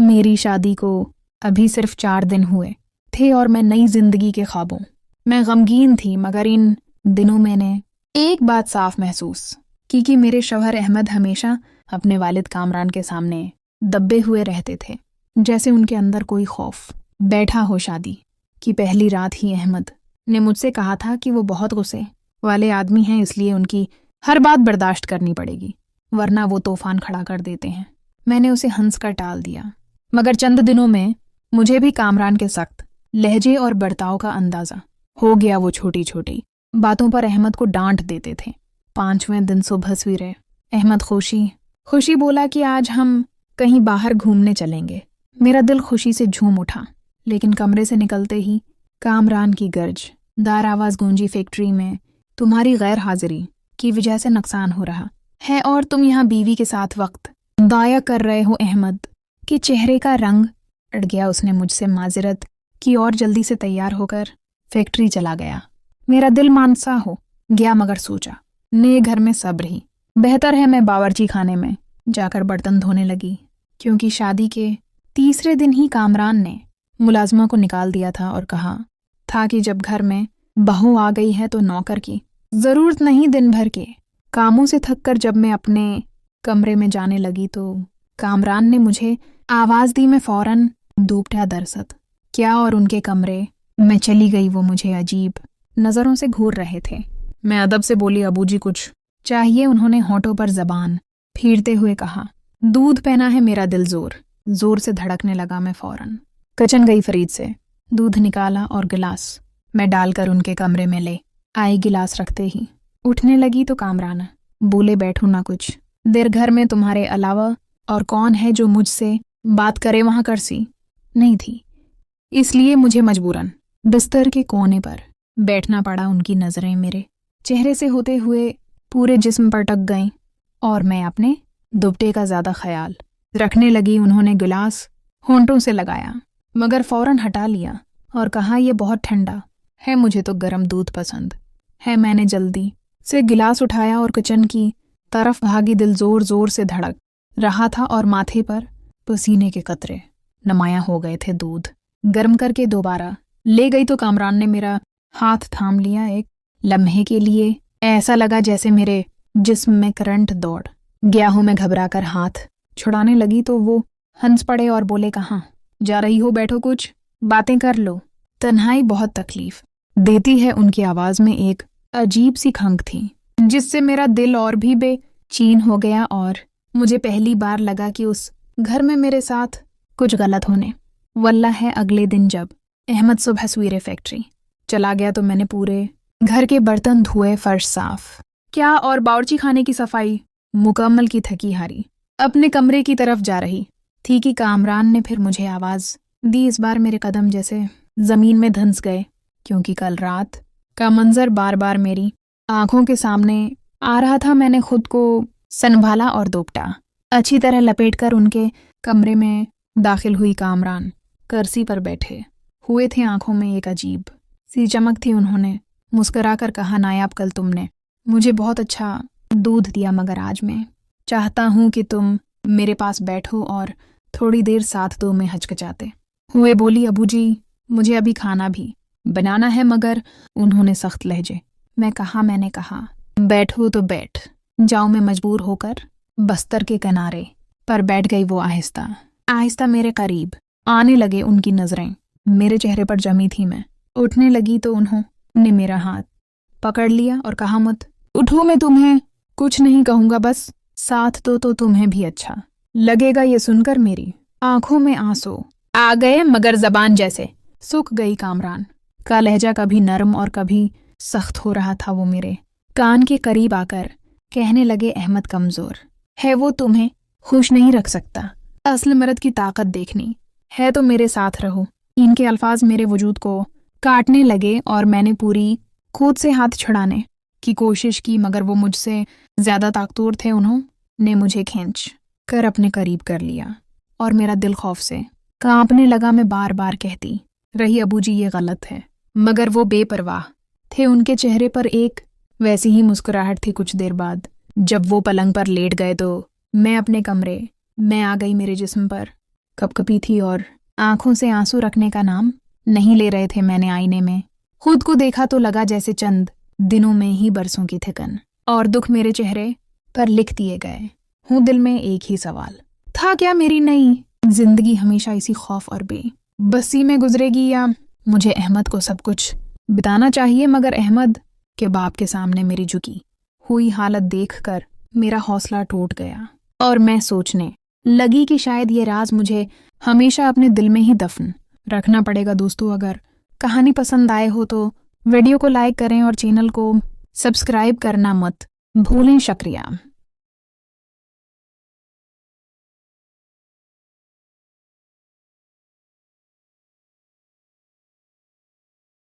मेरी शादी को अभी सिर्फ 4 दिन हुए थे और मैं नई जिंदगी के ख्वाबों मैं गमगीन थी, मगर इन दिनों मैंने एक बात साफ महसूस की कि मेरे शौहर अहमद हमेशा अपने वालिद कामरान के सामने दबे हुए रहते थे, जैसे उनके अंदर कोई खौफ बैठा हो। शादी की पहली रात ही अहमद ने मुझसे कहा था कि वो बहुत गुस्से वाले आदमी हैं, इसलिए उनकी हर बात बर्दाश्त करनी पड़ेगी, वरना वो तूफान खड़ा कर देते हैं। मैंने उसे हंस कर टाल दिया, मगर चंद दिनों में मुझे भी कामरान के सख्त लहजे और बर्ताव का अंदाजा हो गया। वो छोटी छोटी बातों पर अहमद को डांट देते थे। 5वें दिन सुबह सवेरे अहमद खुशी बोला कि आज हम कहीं बाहर घूमने चलेंगे। मेरा दिल खुशी से झूम उठा, लेकिन कमरे से निकलते ही कामरान की गर्जदार आवाज गूंजी, फैक्ट्री में तुम्हारी गैर हाजिरी की वजह से नुकसान हो रहा है और तुम यहाँ बीवी के साथ वक्त दाया कर रहे हो। अहमद के चेहरे का रंग अड़ गया। उसने मुझसे माजरत की और जल्दी से तैयार होकर फैक्ट्री चला गया। मेरा दिल मानसा हो गया, मगर सोचा नए घर में सब्र ही बेहतर है। मैं बावर्ची खाने में जाकर बर्तन धोने लगी, क्योंकि शादी के तीसरे दिन ही कामरान ने मुलाजमा को निकाल दिया था और कहा था कि जब घर में बहू आ गई है तो नौकर की जरूरत नहीं। दिन भर के कामों से थककर जब मैं अपने कमरे में जाने लगी तो कामरान ने मुझे आवाज दी। मैं फौरन दूपटा दरसत क्या और उनके कमरे में चली गई। वो मुझे अजीब नजरों से घूर रहे थे। मैं अदब से बोली, अबू जी कुछ चाहिए? उन्होंने होठों पर जबान फेरते हुए कहा, दूध पहना है। मेरा दिल जोर से धड़कने लगा। मैं फौरन किचन गई, फरीद से दूध निकाला और गिलास में डालकर उनके कमरे में ले आई। गिलास रखते ही उठने लगी तो कामरान बोले, बैठो ना, कुछ देर घर में तुम्हारे अलावा और कौन है जो मुझसे बात करे? वहां करसी नहीं थी, इसलिए मुझे मजबूरन बिस्तर के कोने पर बैठना पड़ा। उनकी नजरें मेरे चेहरे से होते हुए पूरे जिस्म पर टक गईं और मैं अपने दुपट्टे का ज्यादा ख्याल रखने लगी। उन्होंने गिलास होंठों से लगाया, मगर फौरन हटा लिया और कहा, यह बहुत ठंडा है, मुझे तो गर्म दूध पसंद है। मैंने जल्दी से गिलास उठाया और किचन की तरफ भागी। दिल जोर से धड़क रहा था और माथे पर पसीने के कतरे नुमायां हो गए थे। दूध गर्म करके दोबारा ले गई तो कामरान ने मेरा हाथ थाम लिया। एक लम्हे के लिए ऐसा लगा जैसे मेरे जिस्म में करंट दौड़ गया हूं। मैं घबराकर हाथ छुड़ाने लगी तो वो हंस पड़े और बोले, कहाँ जा रही हो? बैठो, कुछ बातें कर लो। तन्हाई बहुत तकलीफ देती है। उनकी आवाज में एक अजीब सी खंग थी, जिससे मेरा दिल और भी बेचैन हो गया और मुझे पहली बार लगा कि उस घर में मेरे साथ कुछ गलत होने वल्ला है। अगले दिन जब अहमद सुबह सवेरे फैक्ट्री चला गया तो मैंने पूरे घर के बर्तन धोए, फर्श साफ क्या और बावर्ची खाने की सफाई मुकम्मल की। थकी हारी अपने कमरे की तरफ जा रही थी कि कामरान ने फिर मुझे आवाज दी। इस बार मेरे कदम जैसे जमीन में धंस गए, क्योंकि कल रात का मंजर बार बार मेरी आंखों के सामने आ रहा था। मैंने खुद को संभाला और दोपटा अच्छी तरह लपेटकर उनके कमरे में दाखिल हुई। कामरान कुर्सी पर बैठे हुए थे, आंखों में एक अजीब सी चमक थी। उन्होंने मुस्कुराकर कहा, नायाब, कल तुमने मुझे बहुत अच्छा दूध दिया, मगर आज मैं चाहता हूं कि तुम मेरे पास बैठो और थोड़ी देर साथ दो। मैं हचकचाते हुए बोली, अबू जी मुझे अभी खाना भी बनाना है। मगर उन्होंने सख्त लहजे मैंने कहा बैठो तो बैठ जाओ। मैं मजबूर होकर बस्तर के किनारे पर बैठ गई। वो आहिस्ता आहिस्ता मेरे करीब आने लगे। उनकी नजरें मेरे चेहरे पर जमी थी। मैं उठने लगी तो उन्होंने मेरा हाथ पकड़ लिया और कहा, मत उठो, मैं तुम्हें कुछ नहीं कहूंगा, बस साथ दो तो तुम्हें भी अच्छा लगेगा। ये सुनकर मेरी आंखों में आंसू आ गए, मगर जबान जैसे सूख गई। कामरान का लहजा कभी नरम और कभी सख्त हो रहा था। वो मेरे कान के करीब आकर कहने लगे, अहमद कमजोर है, वो तुम्हें खुश नहीं रख सकता। असल मर्द की ताकत देखनी है तो मेरे साथ रहो। इनके अल्फाज मेरे वजूद को काटने लगे और मैंने पूरी खुद से हाथ छुड़ाने की कोशिश की, मगर वो मुझसे ज्यादा ताकतवर थे। उन्होंने मुझे खींच कर अपने करीब कर लिया और मेरा दिल खौफ से कांपने लगा। मैं बार बार कहती रही, अबू जी ये गलत है, मगर वो बेपरवाह थे। उनके चेहरे पर एक वैसी ही मुस्कुराहट थी। कुछ देर बाद जब वो पलंग पर लेट गए तो मैं अपने कमरे में आ गई। मेरे जिस्म पर कपकपी थी और आंखों से आंसू रखने का नाम नहीं ले रहे थे। मैंने आईने में खुद को देखा तो लगा जैसे चंद दिनों में ही बरसों की थिकन और दुख मेरे चेहरे पर लिख दिए गए हूँ। दिल में एक ही सवाल था, क्या मेरी नई जिंदगी हमेशा इसी खौफ और बेबसी में गुजरेगी, या मुझे अहमद को सब कुछ बिताना चाहिए। मगर अहमद के बाप के सामने मेरी झुकी हुई हालत देखकर मेरा हौसला टूट गया और मैं सोचने लगी कि शायद ये राज मुझे हमेशा अपने दिल में ही दफन रखना पड़ेगा। दोस्तों, अगर कहानी पसंद आए हो तो वीडियो को लाइक करें और चैनल को सब्सक्राइब करना मत भूलें। शुक्रिया।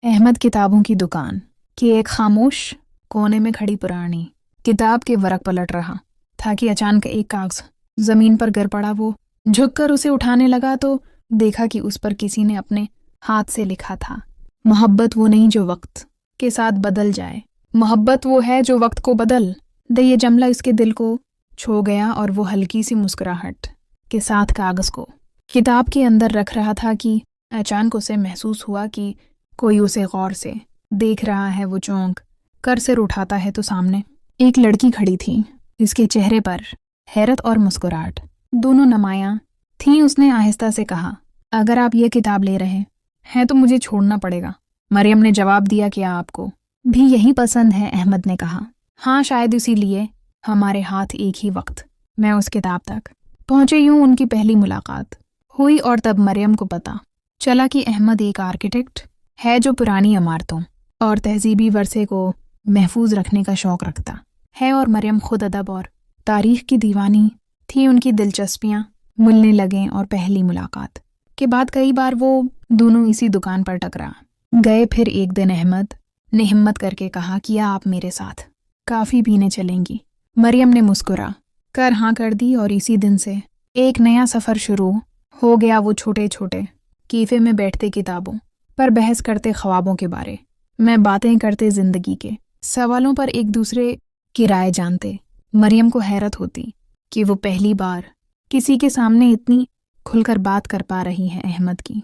अहमद किताबों की दुकान के एक खामोश कोने में खड़ी पुरानी किताब के वरक पलट रहा था कि अचानक एक कागज जमीन पर गिर पड़ा। वो झुककर उसे उठाने लगा तो देखा कि उस पर किसी ने अपने हाथ से लिखा था, मोहब्बत वो नहीं जो वक्त के साथ बदल जाए, मोहब्बत वो है जो वक्त को बदल दे। ये जुमला इसके दिल को छू गया और वो हल्की सी मुस्कुराहट के साथ कागज को किताब के अंदर रख रहा था कि अचानक उसे महसूस हुआ कि कोई उसे गौर से देख रहा है। वो चौंक कर सिर उठाता है तो सामने एक लड़की खड़ी थी। इसके चेहरे पर हैरत और मुस्कुराहट दोनों नुमायां थीं। उसने आहिस्ता से कहा, अगर आप ये किताब ले रहे हैं तो मुझे छोड़ना पड़ेगा। मरियम ने जवाब दिया, क्या आपको भी यही पसंद है? अहमद ने कहा, हाँ, शायद इसीलिए हमारे हाथ एक ही वक्त में उस किताब तक पहुंचे। यूं उनकी पहली मुलाकात हुई और तब मरियम को पता चला कि अहमद एक आर्किटेक्ट है जो पुरानी इमारतों और तहजीबी वर्से को महफूज रखने का शौक रखता है और मरियम खुद अदब और तारीख की दीवानी थी। उनकी दिलचस्पियां मिलने लगें और पहली मुलाकात के बाद कई बार वो दोनों इसी दुकान पर टकरा गए। फिर एक दिन अहमद ने हिम्मत करके कहा, क्या आप मेरे साथ काफ़ी पीने चलेंगी? मरियम ने मुस्कुरा कर हाँ कर दी और इसी दिन से एक नया सफ़र शुरू हो गया। वो छोटे छोटे कैफ़े में बैठते, किताबों पर बहस करते, ख्वाबों के बारे में बातें करते, ज़िंदगी के सवालों पर एक दूसरे की राय जानते। मरियम को हैरत होती कि वो पहली बार किसी के सामने इतनी खुलकर बात कर पा रही है। अहमद की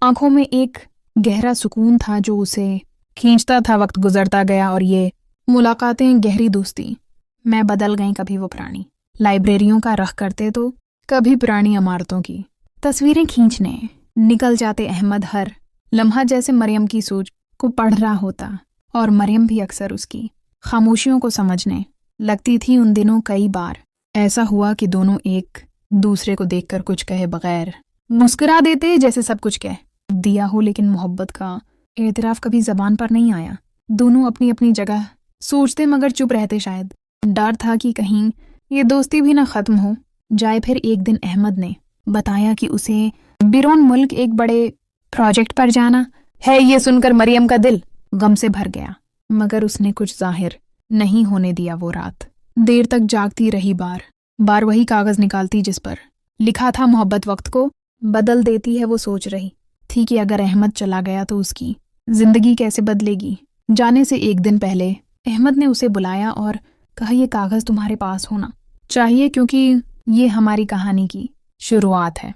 आंखों में एक गहरा सुकून था जो उसे खींचता था। वक्त गुजरता गया और ये मुलाकातें गहरी दोस्ती में बदल गईं। कभी वो पुरानी लाइब्रेरियों का रख करते तो कभी पुरानी इमारतों की तस्वीरें खींचने निकल जाते। अहमद हर लम्हा जैसे मरियम की सोच को पढ़ रहा होता और मरियम भी अक्सर उसकी खामोशियों को समझने लगती थी। उन दिनों कई बार ऐसा हुआ कि दोनों एक दूसरे को देखकर कुछ कहे बगैर मुस्कुरा देते, जैसे सब कुछ कह दिया हो, लेकिन मोहब्बत का एतराफ़ कभी ज़बान पर नहीं आया। दोनों अपनी अपनी जगह सोचते मगर चुप रहते। शायद डर था कि कहीं ये दोस्ती भी ना ख़त्म हो जाए। फिर एक दिन अहमद ने बताया कि उसे बिरून मुल्क एक बड़े प्रोजेक्ट पर जाना है। ये सुनकर मरियम का दिल गम से भर गया, मगर उसने कुछ जाहिर नहीं होने दिया। वो रात देर तक जागती रही, बार बार वही कागज़ निकालती जिस पर लिखा था, मोहब्बत वक्त को बदल देती है। वो सोच रही थी कि अगर अहमद चला गया तो उसकी ज़िंदगी कैसे बदलेगी। जाने से एक दिन पहले अहमद ने उसे बुलाया और कहा, ये कागज़ तुम्हारे पास होना चाहिए क्योंकि ये हमारी कहानी की शुरुआत है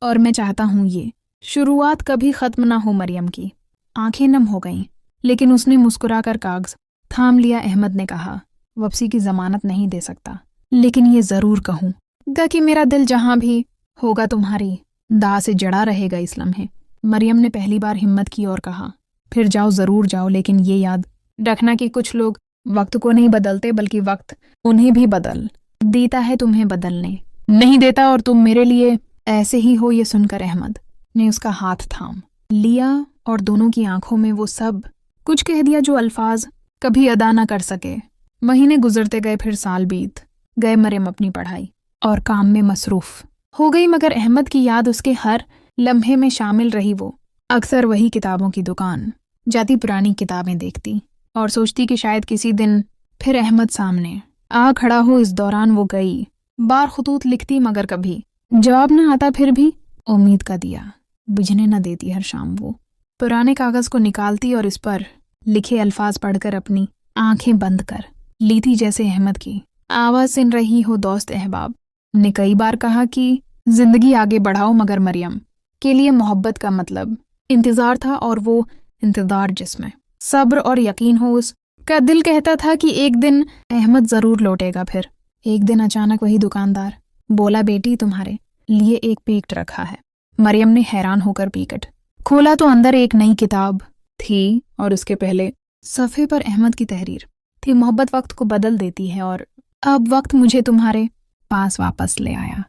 और मैं चाहता हूँ ये शुरुआत कभी ख़त्म ना हो। मरियम की आंखें नम हो गईं, लेकिन उसने मुस्कुराकर कागज़ थाम लिया। अहमद ने कहा, वापसी की ज़मानत नहीं दे सकता, लेकिन ये ज़रूर कहूँगा कि मेरा दिल जहाँ भी होगा तुम्हारी दाह से जड़ा रहेगा इस लम्हे। मरियम ने पहली बार हिम्मत की और कहा, फिर जाओ, ज़रूर जाओ, लेकिन ये याद रखना कि कुछ लोग वक्त को नहीं बदलते बल्कि वक्त उन्हें भी बदल देता है, तुम्हें बदलने नहीं देता और तुम मेरे लिए ऐसे ही हो। ये सुनकर अहमद ने उसका हाथ थाम लिया और दोनों की आंखों में वो सब कुछ कह दिया जो अल्फाज कभी अदा न कर सके। महीने गुजरते गए, फिर साल बीत गए। मरियम अपनी पढ़ाई और काम में मसरूफ़ हो गई, मगर अहमद की याद उसके हर लम्हे में शामिल रही। वो अक्सर वही किताबों की दुकान जाती, पुरानी किताबें देखती और सोचती कि शायद किसी दिन फिर अहमद सामने आ खड़ा हो। इस दौरान वो कई बार खतूत लिखती, मगर कभी जवाब न आता। फिर भी उम्मीद का दिया बुझने न देती। हर शाम वो पुराने कागज़ को निकालती और इस पर लिखे अल्फाज पढ़कर अपनी आंखें बंद कर लीथी, जैसे अहमद की आवाज़ सुन रही हो। दोस्त अहबाब ने कई बार कहा कि जिंदगी आगे बढ़ाओ, मगर मरियम के लिए मोहब्बत का मतलब इंतज़ार था, और वो इंतज़ार जिसमें सब्र और यकीन हो। उसका दिल कहता था कि एक दिन अहमद ज़रूर लौटेगा। फिर एक दिन अचानक वही दुकानदार बोला, बेटी तुम्हारे लिए एक पैकेट रखा है। मरियम ने हैरान होकर पैकेट खोला तो अंदर एक नई किताब थी, और उसके पहले सफ़े पर अहमद की तहरीर थी, मोहब्बत वक्त को बदल देती है, और अब वक्त मुझे तुम्हारे पास वापस ले आया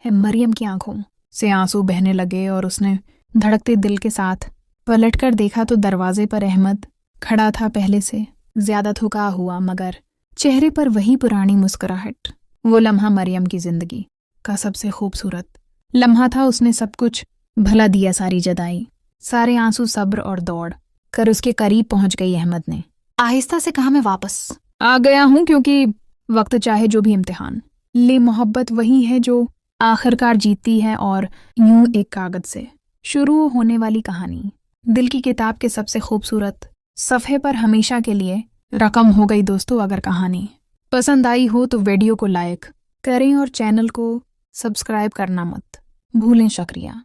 है। मरियम की आंखों से आंसू बहने लगे और उसने धड़कते दिल के साथ पलटकर देखा तो दरवाजे पर अहमद खड़ा था, पहले से ज्यादा थका हुआ, मगर चेहरे पर वही पुरानी मुस्कुराहट। वो लम्हा मरियम की जिंदगी का सबसे खूबसूरत लम्हा था। उसने सब कुछ भला दिया, सारी जदाई, सारे आंसू, सब्र और दौड़ कर उसके करीब पहुंच गई। अहमद ने आहिस्ता से कहा, मैं वापस आ गया हूं, क्योंकि वक्त चाहे जो भी इम्तिहान ले, मोहब्बत वही है जो आखिरकार जीतती है। और यूं एक कागज से शुरू होने वाली कहानी दिल की किताब के सबसे खूबसूरत सफ़े पर हमेशा के लिए रकम हो गई। दोस्तों, अगर कहानी पसंद आई हो तो वीडियो को लाइक करें और चैनल को सब्सक्राइब करना मत भूलें। शुक्रिया।